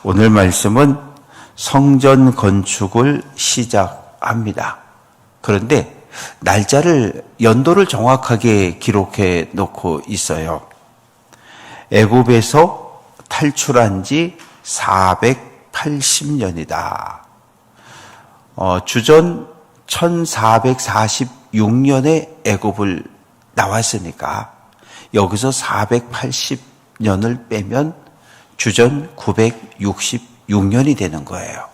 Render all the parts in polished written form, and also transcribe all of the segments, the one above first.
오늘 말씀은 성전 건축을 시작합니다. 그런데 연도를 정확하게 기록해 놓고 있어요. 애굽에서 탈출한 지 480년이다. 주전 1446년에 애굽을 나왔으니까 여기서 480년을 빼면 주전 966년이 되는 거예요.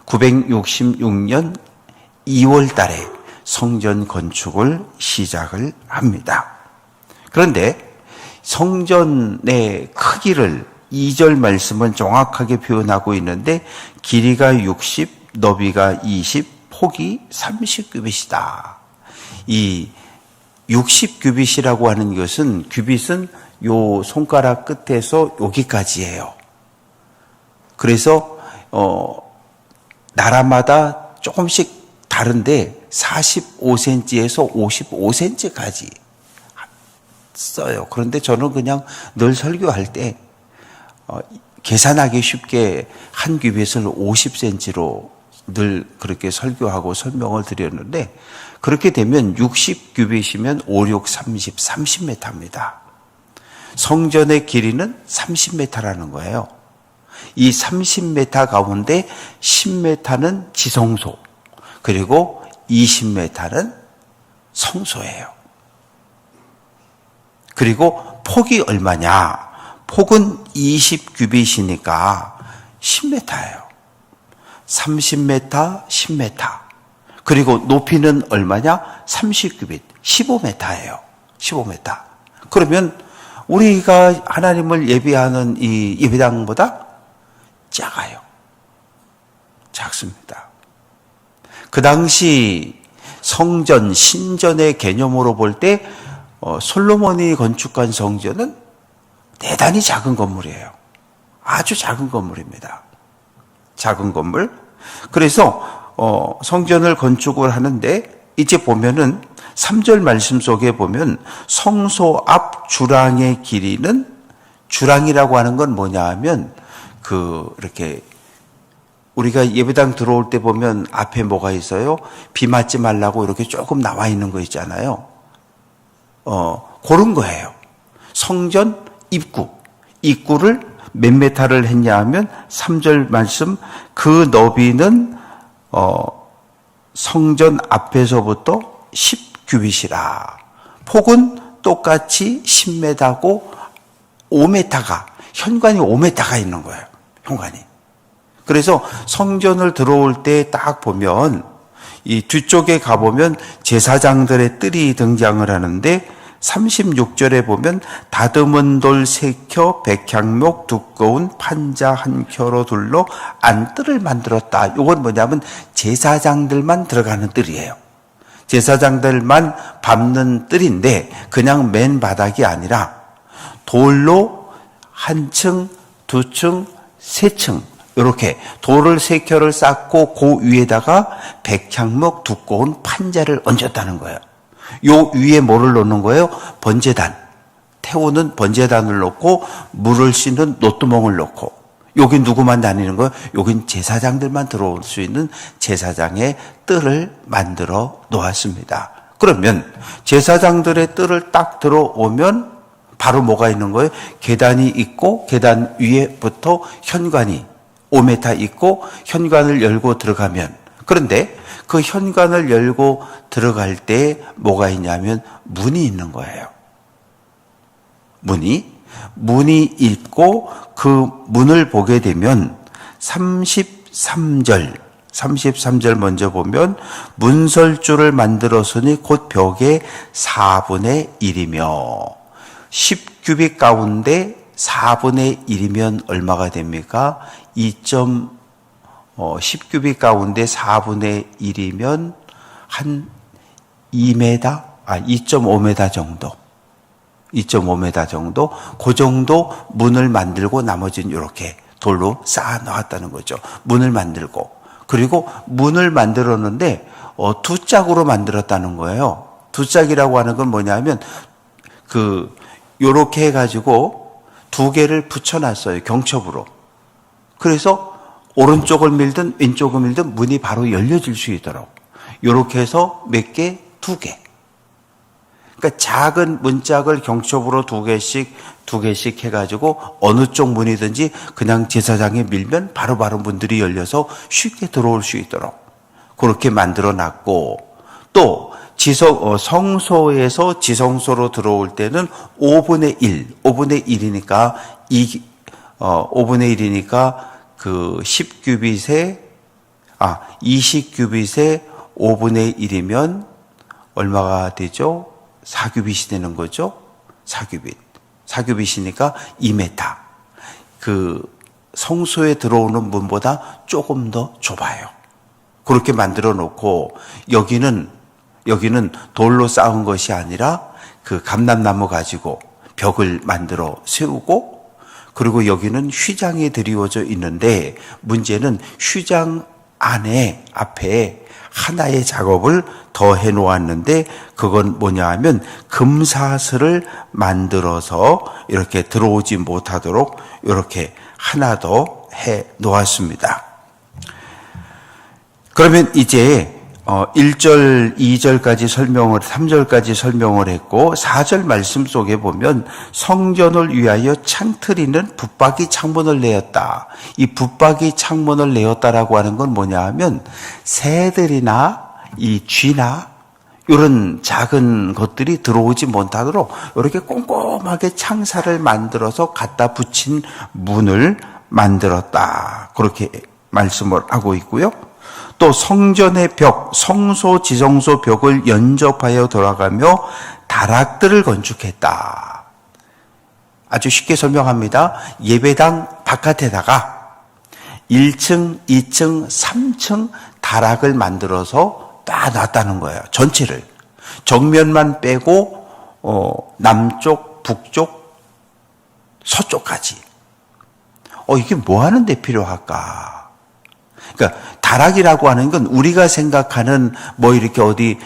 966년 2월 달에 성전 건축을 시작을 합니다. 그런데 성전의 크기를 2절 말씀은 정확하게 표현하고 있는데 길이가 60, 너비가 20, 폭이 30규빗이다. 이 60규빗이라고 하는 것은 규빗은 요 손가락 끝에서 여기까지예요. 그래서 나라마다 조금씩 다른데 45cm에서 55cm까지 써요. 그런데 저는 그냥 늘 설교할 때 계산하기 쉽게 한 규빗을 50cm로 늘 그렇게 설교하고 설명을 드렸는데 그렇게 되면 60규빗이면 5, 6, 30, 30m입니다. 성전의 길이는 30m라는 거예요. 이 30m 가운데 10m는 지성소, 그리고 20m는 성소예요. 그리고 폭이 얼마냐? 폭은 20규빗이니까 10m예요. 30m, 10m. 그리고 높이는 얼마냐? 30규빗, 15m예요. 15m. 그러면 우리가 하나님을 예배하는 이 예배당보다 작아요. 작습니다. 그 당시 성전, 신전의 개념으로 볼 때 솔로몬이 건축한 성전은 대단히 작은 건물이에요. 아주 작은 건물입니다. 작은 건물. 그래서 성전을 건축을 하는데 이제 보면은 3절 말씀 속에 보면 성소 앞 주랑의 길이는, 주랑이라고 하는 건 뭐냐 하면 이렇게 우리가 예배당 들어올 때 보면 앞에 뭐가 있어요? 비 맞지 말라고 이렇게 조금 나와 있는 거 있잖아요. 그런 거예요. 성전 입구를 몇 메타를 했냐 하면 3절 말씀 그 너비는 성전 앞에서부터 10규빗이라. 폭은 똑같이 10m고 5m가 현관이 5m가 있는 거예요. 현관이. 그래서 성전을 들어올 때 딱 보면 이 뒤쪽에 가보면 제사장들의 뜰이 등장을 하는데 36절에 보면 다듬은 돌 3켜 백향목 두꺼운 판자 1켜로 둘러 안뜰을 만들었다. 이건 뭐냐면 제사장들만 들어가는 뜰이에요. 제사장들만 밟는 뜰인데 그냥 맨 바닥이 아니라 돌로 한 층, 두 층, 세 층 이렇게 돌을 3켜를 쌓고 그 위에다가 백향목 두꺼운 판자를 얹었다는 거예요. 요 위에 뭐를 놓는 거예요? 번제단. 태우는 번제단을 놓고 물을 씻는 노뚜멍을 놓고. 여긴 누구만 다니는 거예요? 여긴 제사장들만 들어올 수 있는 제사장의 뜰을 만들어 놓았습니다. 그러면 제사장들의 뜰을 딱 들어오면 바로 뭐가 있는 거예요? 계단이 있고 계단 위에부터 현관이 5m 있고 현관을 열고 들어가면, 그런데 그 현관을 열고 들어갈 때 뭐가 있냐면 문이 있는 거예요. 문이 있고 그 문을 보게 되면 33절 먼저 보면 문설주를 만들었으니 곧 벽의 4분의 1이며 10규빗 가운데 4분의 1이면 얼마가 됩니까? 10규빗 가운데 4분의 1이면 한 2m, 2.5m 정도. 2.5m 정도. 그 정도 문을 만들고 나머지는 이렇게 돌로 쌓아 놓았다는 거죠. 문을 만들고. 그리고 문을 만들었는데 두 짝으로 만들었다는 거예요. 두 짝이라고 하는 건 뭐냐면 요렇게 해가지고 두 개를 붙여놨어요. 경첩으로. 그래서 오른쪽을 밀든 왼쪽을 밀든 문이 바로 열려질 수 있도록 이렇게 해서 몇 개? 2개. 그러니까 작은 문짝을 경첩으로 2개씩 해가지고 어느 쪽 문이든지 그냥 제사장에 밀면 바로바로 문들이 열려서 쉽게 들어올 수 있도록 그렇게 만들어 놨고, 또 성소에서 지성소로 들어올 때는 5분의 1이니까 5분의 1이니까 그 10규빗에 20규빗에 5분의 1이면 얼마가 되죠? 4규빗이 되는 거죠. 4규빗이니까 2m. 그 성소에 들어오는 문보다 조금 더 좁아요. 그렇게 만들어 놓고, 여기는 돌로 쌓은 것이 아니라 그 감람나무 가지고 벽을 만들어 세우고, 그리고 여기는 휘장이 드리워져 있는데, 문제는 휘장 앞에 하나의 작업을 더 해 놓았는데, 그건 뭐냐 하면 금사슬을 만들어서 이렇게 들어오지 못하도록 이렇게 하나 더 해 놓았습니다. 그러면 이제 1절, 2절까지 3절까지 설명을 했고, 4절 말씀 속에 보면 성전을 위하여 창틀이는 붙박이 창문을 내었다. 이 붙박이 창문을 내었다라고 하는 건 뭐냐 하면 새들이나 이 쥐나 이런 작은 것들이 들어오지 못하도록 이렇게 꼼꼼하게 창살을 만들어서 갖다 붙인 문을 만들었다. 그렇게 말씀을 하고 있고요. 또 성전의 벽, 성소 지성소 벽을 연접하여 돌아가며 다락들을 건축했다. 아주 쉽게 설명합니다. 예배당 바깥에다가 1층, 2층, 3층 다락을 만들어서 딱 놨다는 거예요. 전체를. 정면만 빼고 남쪽, 북쪽, 서쪽까지. 이게 뭐 하는 데 필요할까? 그러니까 다락이라고 하는 건 우리가 생각하는 뭐 이렇게 어디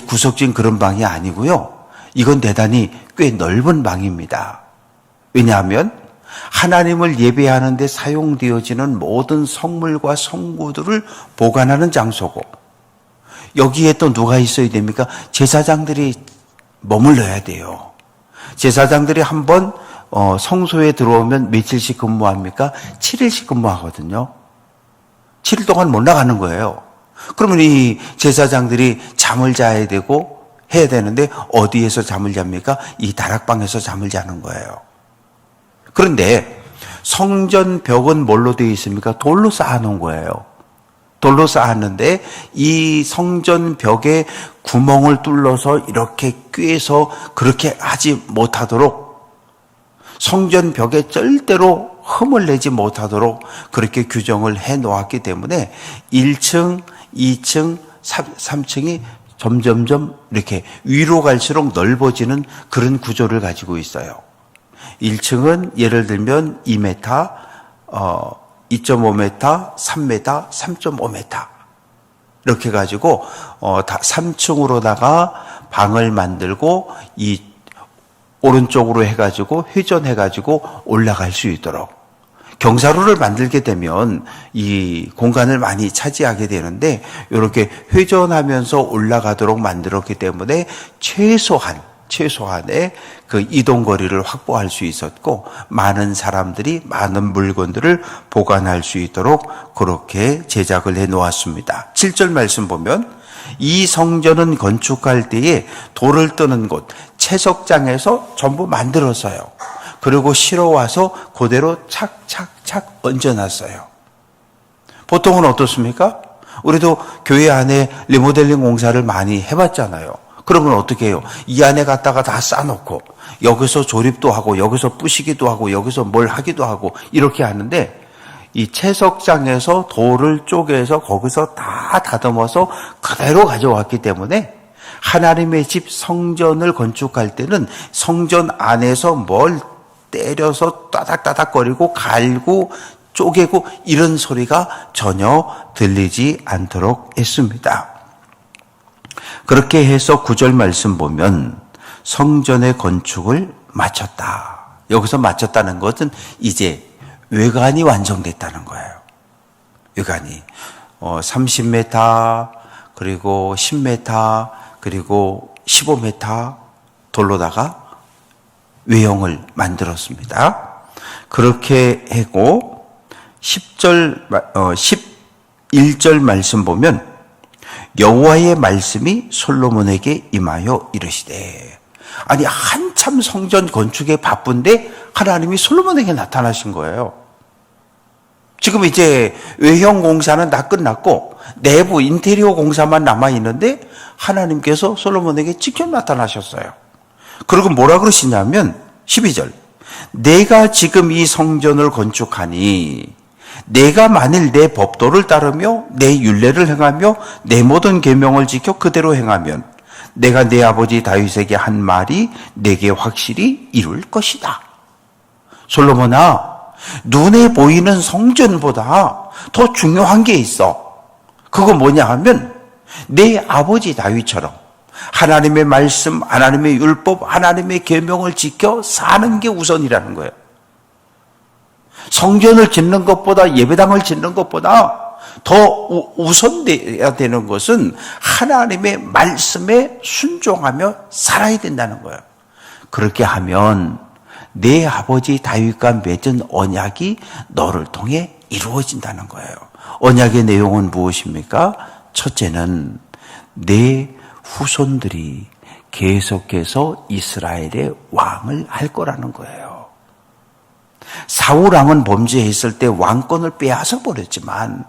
구석진 그런 방이 아니고요. 이건 대단히 꽤 넓은 방입니다. 왜냐하면 하나님을 예배하는 데 사용되어지는 모든 성물과 성구들을 보관하는 장소고, 여기에 또 누가 있어야 됩니까? 제사장들이 머물러야 돼요. 제사장들이 한번 성소에 들어오면 며칠씩 근무합니까? 7일씩 근무하거든요. 7일 동안 못 나가는 거예요. 그러면 이 제사장들이 잠을 자야 되고 해야 되는데 어디에서 잠을 잡니까? 이 다락방에서 잠을 자는 거예요. 그런데 성전 벽은 뭘로 되어 있습니까? 돌로 쌓아놓은 거예요. 돌로 쌓았는데 이 성전 벽에 구멍을 뚫러서 이렇게 꿰서 그렇게 하지 못하도록, 성전 벽에 절대로 흠을 내지 못하도록 그렇게 규정을 해 놓았기 때문에 1층, 2층, 3층이 점점점 이렇게 위로 갈수록 넓어지는 그런 구조를 가지고 있어요. 1층은 예를 들면 2m, 2.5m, 3m, 3.5m 이렇게 가지고 3층으로다가 방을 만들고 이 오른쪽으로 해가지고 회전해가지고 올라갈 수 있도록, 경사로를 만들게 되면 이 공간을 많이 차지하게 되는데 이렇게 회전하면서 올라가도록 만들었기 때문에 최소한의 그 이동 거리를 확보할 수 있었고, 많은 사람들이 많은 물건들을 보관할 수 있도록 그렇게 제작을 해 놓았습니다. 7절 말씀 보면 이 성전은 건축할 때에 돌을 뜨는 곳 채석장에서 전부 만들었어요. 그리고 실어와서 그대로 착착착 얹어놨어요. 보통은 어떻습니까? 우리도 교회 안에 리모델링 공사를 많이 해봤잖아요. 그러면 어떻게 해요? 이 안에 갖다가 다 싸놓고 여기서 조립도 하고 여기서 부시기도 하고 여기서 뭘 하기도 하고 이렇게 하는데, 이 채석장에서 돌을 쪼개서 거기서 다 다듬어서 그대로 가져왔기 때문에 하나님의 집 성전을 건축할 때는 성전 안에서 뭘 때려서 따닥따닥거리고 갈고 쪼개고 이런 소리가 전혀 들리지 않도록 했습니다. 그렇게 해서 9절 말씀 보면 성전의 건축을 마쳤다. 여기서 마쳤다는 것은 이제 외관이 완성됐다는 거예요. 외관이 30m, 그리고 10m, 그리고 15m 돌로다가 외형을 만들었습니다. 그렇게 하고 11절 말씀 보면 여호와의 말씀이 솔로몬에게 임하여 이르시되, 아니 한참 성전 건축에 바쁜데 하나님이 솔로몬에게 나타나신 거예요. 지금 이제 외형 공사는 다 끝났고 내부 인테리어 공사만 남아있는데 하나님께서 솔로몬에게 직접 나타나셨어요. 그리고 뭐라 그러시냐면 12절, 내가 지금 이 성전을 건축하니 내가 만일 내 법도를 따르며 내 율례를 행하며 내 모든 계명을 지켜 그대로 행하면 내가 내 아버지 다윗에게 한 말이 내게 확실히 이룰 것이다. 솔로몬아, 눈에 보이는 성전보다 더 중요한 게 있어. 그거 뭐냐 하면 내 아버지 다윗처럼 하나님의 말씀, 하나님의 율법, 하나님의 계명을 지켜 사는 게 우선이라는 거예요. 성전을 짓는 것보다, 예배당을 짓는 것보다 더 우선돼야 되는 것은 하나님의 말씀에 순종하며 살아야 된다는 거예요. 그렇게 하면 내 아버지 다윗과 맺은 언약이 너를 통해 이루어진다는 거예요. 언약의 내용은 무엇입니까? 첫째는 내 후손들이 계속해서 이스라엘의 왕을 할 거라는 거예요. 사울 왕은 범죄했을 때 왕권을 빼앗아 버렸지만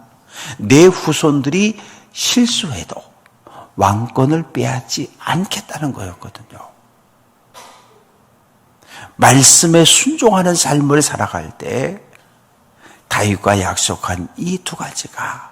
내 후손들이 실수해도 왕권을 빼앗지 않겠다는 거였거든요. 말씀에 순종하는 삶을 살아갈 때 다윗과 약속한 이 두 가지가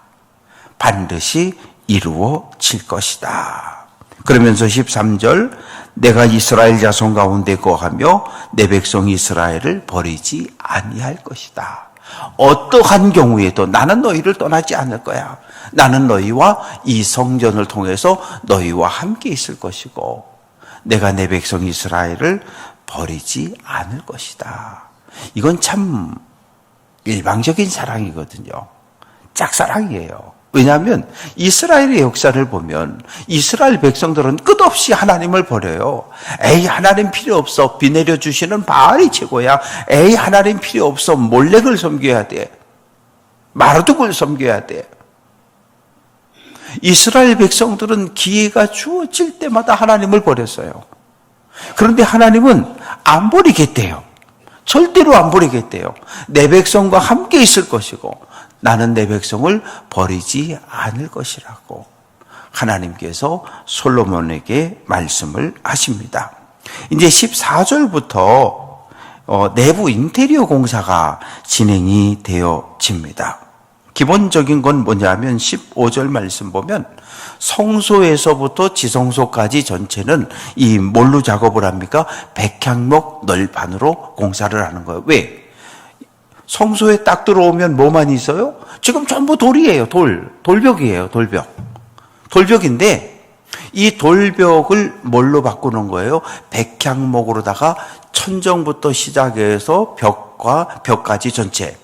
반드시 이루어질 것이다. 그러면서 13절, 내가 이스라엘 자손 가운데 거하며 내 백성 이스라엘을 버리지 아니할 것이다. 어떠한 경우에도 나는 너희를 떠나지 않을 거야. 나는 너희와 이 성전을 통해서 너희와 함께 있을 것이고 내가 내 백성 이스라엘을 버리지 않을 것이다. 이건 참 일방적인 사랑이거든요. 짝사랑이에요. 왜냐하면 이스라엘의 역사를 보면 이스라엘 백성들은 끝없이 하나님을 버려요. 에이, 하나님 필요 없어. 비 내려주시는 바알이 최고야. 에이, 하나님 필요 없어. 몰렉을 섬겨야 돼. 마르둑을 섬겨야 돼. 이스라엘 백성들은 기회가 주어질 때마다 하나님을 버렸어요. 그런데 하나님은 안 버리겠대요. 절대로 안 버리겠대요. 내 백성과 함께 있을 것이고 나는 내 백성을 버리지 않을 것이라고 하나님께서 솔로몬에게 말씀을 하십니다. 이제 14절부터 내부 인테리어 공사가 진행이 되어집니다. 기본적인 건 뭐냐면 15절 말씀 보면 성소에서부터 지성소까지 전체는 이 뭘로 작업을 합니까? 백향목 널판으로 공사를 하는 거예요. 왜? 성소에 딱 들어오면 뭐만 있어요? 지금 전부 돌이에요. 돌벽이에요. 돌벽인데 이 돌벽을 뭘로 바꾸는 거예요? 백향목으로다가 천정부터 시작해서 벽까지 전체.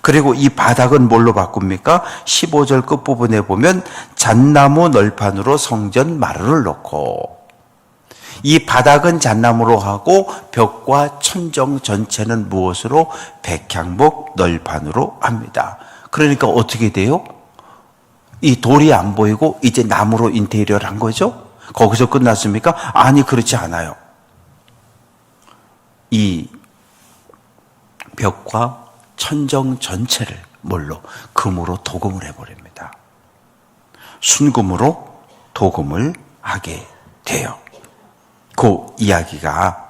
그리고 이 바닥은 뭘로 바꿉니까? 15절 끝부분에 보면 잣나무 널판으로 성전 마루를 놓고 이 바닥은 잣나무로 하고 벽과 천정 전체는 무엇으로? 백향목 널판으로 합니다. 그러니까 어떻게 돼요? 이 돌이 안 보이고 이제 나무로 인테리어를 한 거죠? 거기서 끝났습니까? 아니, 그렇지 않아요. 이 벽과 천정 전체를 뭘로? 금으로 도금을 해버립니다. 순금으로 도금을 하게 돼요. 그 이야기가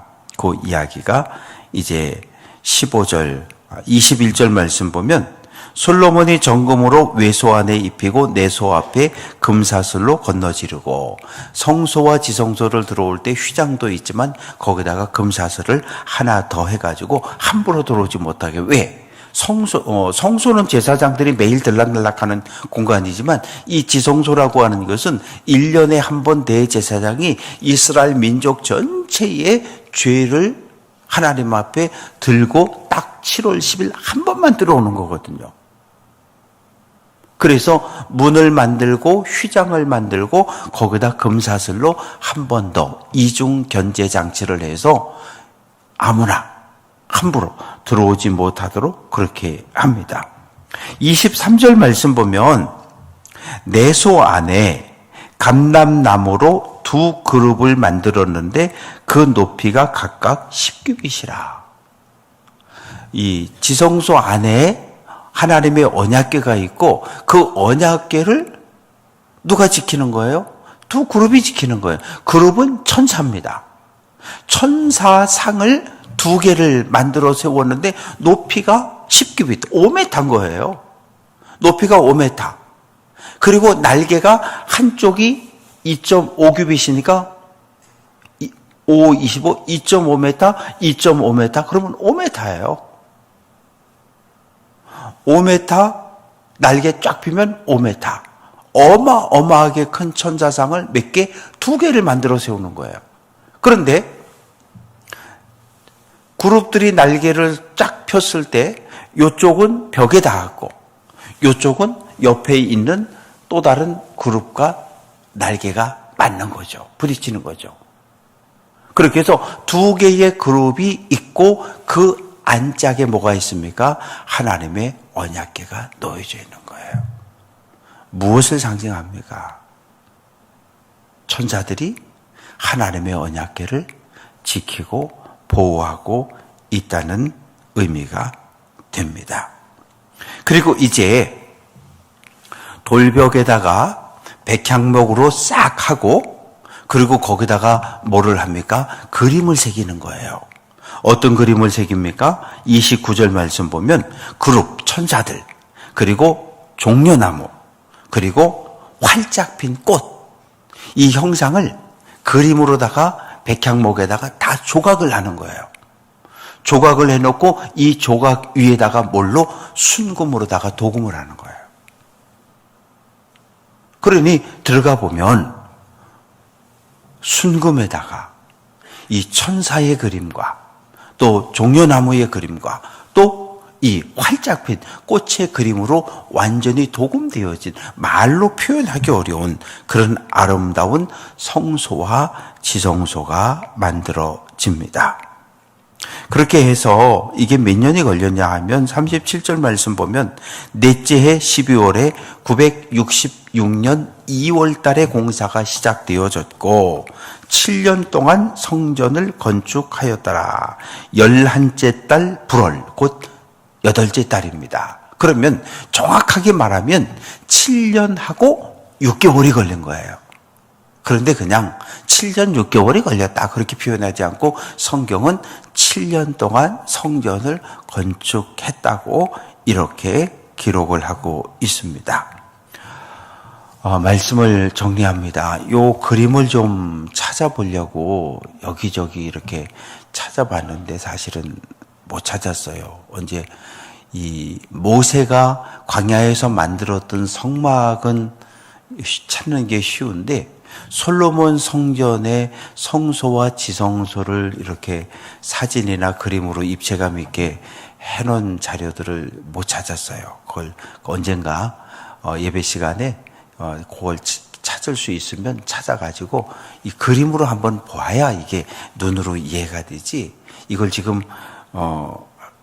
이제 15절, 21절 말씀 보면 솔로몬이 정금으로 외소 안에 입히고 내소 앞에 금사슬로 건너지르고 성소와 지성소를 들어올 때 휘장도 있지만 거기다가 금사슬을 하나 더 해가지고 함부로 들어오지 못하게. 왜? 성소는 제사장들이 매일 들락날락하는 공간이지만 이 지성소라고 하는 것은 1년에 한 번 대제사장이 이스라엘 민족 전체의 죄를 하나님 앞에 들고 딱 7월 10일 한 번만 들어오는 거거든요. 그래서 문을 만들고 휘장을 만들고 거기다 금사슬로 한 번 더 이중 견제 장치를 해서 아무나 함부로 들어오지 못하도록 그렇게 합니다. 23절 말씀 보면 내소 안에 감람나무로 두 그룹을 만들었는데 그 높이가 각각 10규빗이라. 이 지성소 안에 하나님의 언약궤가 있고 그 언약궤를 누가 지키는 거예요? 두 그룹이 지키는 거예요. 그룹은 천사입니다. 천사상을 두 개를 만들어 세웠는데 높이가 10규빗, 5m인 거예요. 높이가 5m. 그리고 날개가 한쪽이 2.5규빗이니까 5, 25, 2.5m, 2.5m, 그러면 5m예요. 5m, 날개 쫙 피면 5m. 어마어마하게 큰 천사상을 몇 개? 두 개를 만들어 세우는 거예요. 그런데 그룹들이 날개를 쫙 폈을 때 이쪽은 벽에 닿았고 이쪽은 옆에 있는 또 다른 그룹과 날개가 맞는 거죠. 부딪히는 거죠. 그렇게 해서 두 개의 그룹이 있고 그 안짝에 뭐가 있습니까? 하나님의 언약궤가 놓여져 있는 거예요. 무엇을 상징합니까? 천사들이 하나님의 언약궤를 지키고 보호하고 있다는 의미가 됩니다. 그리고 이제 돌벽에다가 백향목으로 싹 하고 그리고 거기다가 뭐를 합니까? 그림을 새기는 거예요. 어떤 그림을 새깁니까? 29절 말씀 보면 그룹, 천사들, 그리고 종려나무, 그리고 활짝 핀 꽃, 이 형상을 그림으로다가 백향목에다가 다 조각을 하는 거예요. 조각을 해놓고 이 조각 위에다가 뭘로? 순금으로다가 도금을 하는 거예요. 그러니 들어가 보면 순금에다가 이 천사의 그림과 또 종려나무의 그림과 또 이 활짝 핀 꽃의 그림으로 완전히 도금되어진 말로 표현하기 어려운 그런 아름다운 성소와 지성소가 만들어집니다. 그렇게 해서 이게 몇 년이 걸렸냐 하면 37절 말씀 보면 넷째 해 12월에 966년 2월 달에 공사가 시작되어졌고 7년 동안 성전을 건축하였더라. 11째 달 불월 곧 8째 달입니다. 그러면 정확하게 말하면 7년하고 6개월이 걸린 거예요. 그런데 그냥 7년 6개월이 걸렸다 그렇게 표현하지 않고 성경은 7년 동안 성전을 건축했다고 이렇게 기록을 하고 있습니다. 말씀을 정리합니다. 요 그림을 좀 찾아보려고 여기저기 이렇게 찾아봤는데 사실은 못 찾았어요. 언제 이 모세가 광야에서 만들었던 성막은 찾는 게 쉬운데 솔로몬 성전의 성소와 지성소를 이렇게 사진이나 그림으로 입체감 있게 해놓은 자료들을 못 찾았어요. 그걸 언젠가 예배 시간에 그걸 찾을 수 있으면 찾아가지고 이 그림으로 한번 봐야 이게 눈으로 이해가 되지. 이걸 지금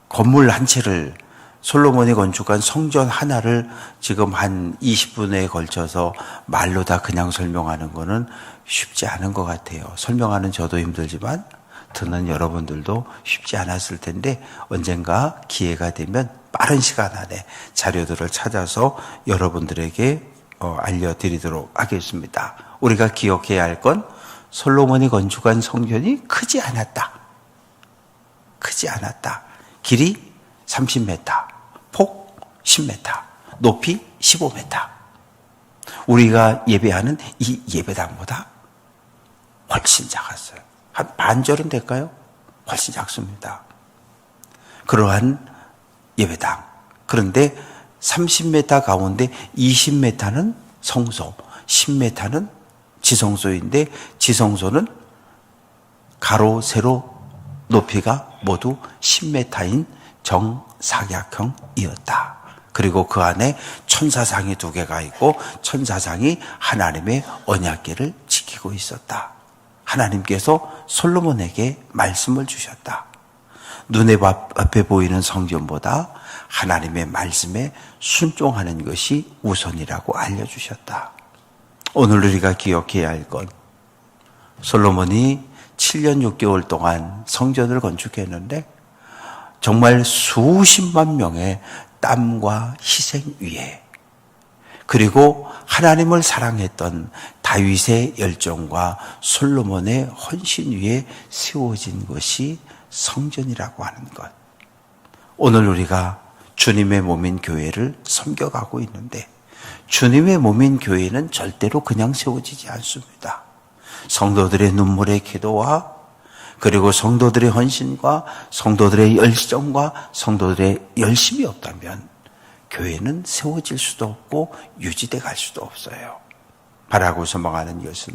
건물 한 채를 솔로몬이 건축한 성전 하나를 지금 한 20분에 걸쳐서 말로 다 그냥 설명하는 거는 쉽지 않은 것 같아요. 설명하는 저도 힘들지만 듣는 여러분들도 쉽지 않았을 텐데 언젠가 기회가 되면 빠른 시간 안에 자료들을 찾아서 여러분들에게 알려드리도록 하겠습니다. 우리가 기억해야 할 건 솔로몬이 건축한 성전이 크지 않았다. 크지 않았다. 길이 30m, 폭 10m, 높이 15m. 우리가 예배하는 이 예배당보다 훨씬 작았어요. 한 반절은 될까요? 훨씬 작습니다. 그러한 예배당. 그런데 30m 가운데 20m는 성소, 10m는 지성소인데 지성소는 가로, 세로 높이가 모두 10m인 정사각형이었다. 그리고 그 안에 천사상이 2개가 있고 천사상이 하나님의 언약궤를 지키고 있었다. 하나님께서 솔로몬에게 말씀을 주셨다. 눈에 앞에 보이는 성전보다 하나님의 말씀에 순종하는 것이 우선이라고 알려주셨다. 오늘 우리가 기억해야 할 건 솔로몬이 7년 6개월 동안 성전을 건축했는데 정말 수십만 명의 땀과 희생 위에 그리고 하나님을 사랑했던 다윗의 열정과 솔로몬의 헌신 위에 세워진 것이 성전이라고 하는 것. 오늘 우리가 주님의 몸인 교회를 섬겨가고 있는데 주님의 몸인 교회는 절대로 그냥 세워지지 않습니다. 성도들의 눈물의 기도와 그리고 성도들의 헌신과 성도들의 열정과 성도들의 열심이 없다면 교회는 세워질 수도 없고 유지돼 갈 수도 없어요. 바라고 소망하는 것은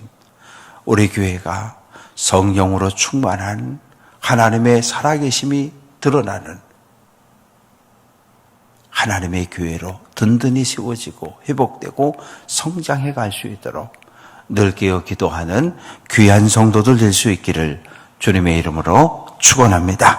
우리 교회가 성령으로 충만한 하나님의 살아계심이 드러나는 하나님의 교회로 든든히 세워지고 회복되고 성장해 갈 수 있도록 늘 깨어 기도하는 귀한 성도들 될 수 있기를 주님의 이름으로 축원합니다.